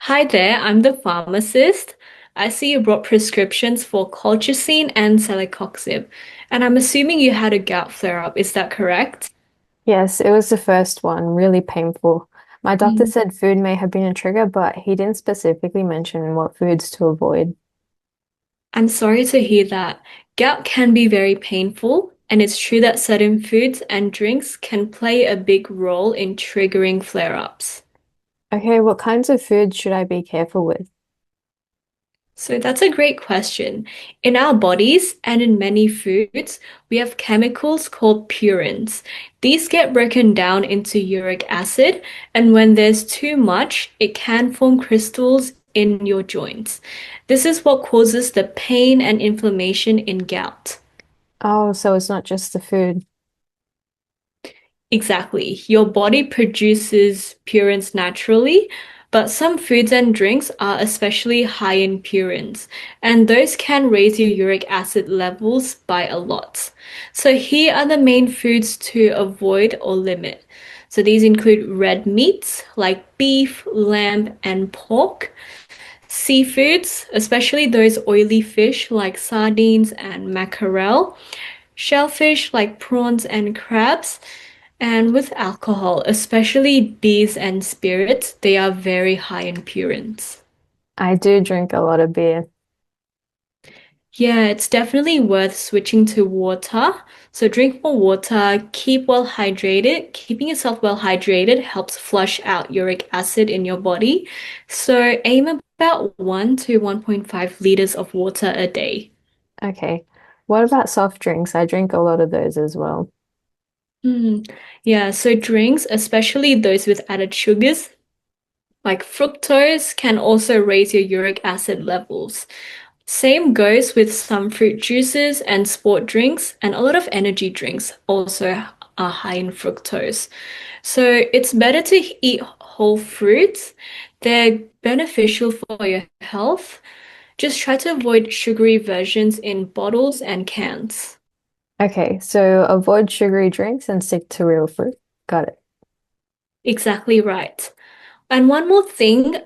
Hi there, I'm the pharmacist. I see you brought prescriptions for colchicine and celecoxib, and I'm assuming you had a gout flare-up. Is that correct? Yes, it was the first one, really painful. My doctor Mm. said food may have been a trigger, but he didn't specifically mention what foods to avoid. I'm sorry to hear that. Gout can be very painful, and it's true that certain foods and drinks can play a big role in triggering flare-ups. Okay, what kinds of foods should I be careful with? So that's a great question. In our bodies and in many foods, we have chemicals called purines. These get broken down into uric acid, and when there's too much, it can form crystals in your joints. This is what causes the pain and inflammation in gout. Oh, so it's not just the food. Exactly. Your body produces purines naturally, but some foods and drinks are especially high in purines, and those can raise your uric acid levels by a lot. So here are the main foods to avoid or limit. So these include red meats like beef, lamb, and pork, seafoods, especially those oily fish like sardines and mackerel, shellfish like prawns and crabs, and with alcohol, especially beers and spirits, they are very high in purines. I do drink a lot of beer. Yeah, it's definitely worth switching to water. So drink more water, keep well hydrated. Keeping yourself well hydrated helps flush out uric acid in your body. So aim about 1 to 1.5 liters of water a day. Okay. What about soft drinks? I drink a lot of those as well. Mm. Yeah, so drinks, especially those with added sugars, like fructose, can also raise your uric acid levels. Same goes with some fruit juices and sport drinks, and a lot of energy drinks also are high in fructose. So it's better to eat whole fruits. They're beneficial for your health. Just try to avoid sugary versions in bottles and cans. Okay, so avoid sugary drinks and stick to real fruit. Got it. Exactly right. And one more thing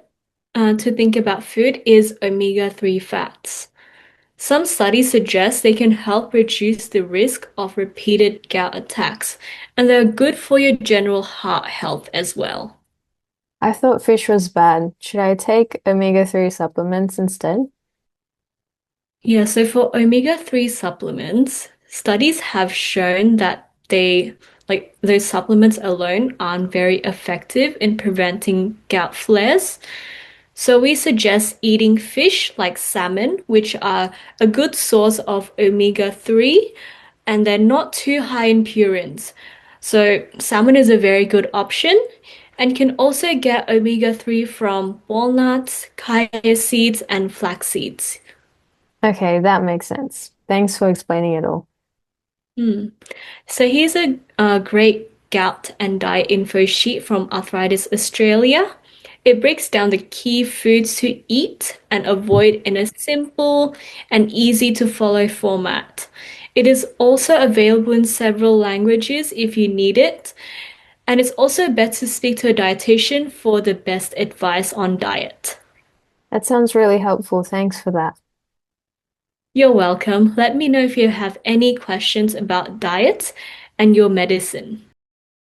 to think about food is omega-3 fats. Some studies suggest they can help reduce the risk of repeated gout attacks, and they're good for your general heart health as well. I thought fish was bad. Should I take omega-3 supplements instead? Yeah, so for omega-3 supplements, studies have shown that like those supplements alone aren't very effective in preventing gout flares. So we suggest eating fish like salmon, which are a good source of omega-3 and they're not too high in purines. So salmon is a very good option and can also get omega-3 from walnuts, chia seeds, and flax seeds. Okay, that makes sense. Thanks for explaining it all. Hmm. So here's a great gout and diet info sheet from Arthritis Australia. It breaks down the key foods to eat and avoid in a simple and easy to follow format. It is also available in several languages if you need it, and it's also best to speak to a dietitian for the best advice on diet. That sounds really helpful. Thanks for that. You're welcome. Let me know if you have any questions about diet and your medicine.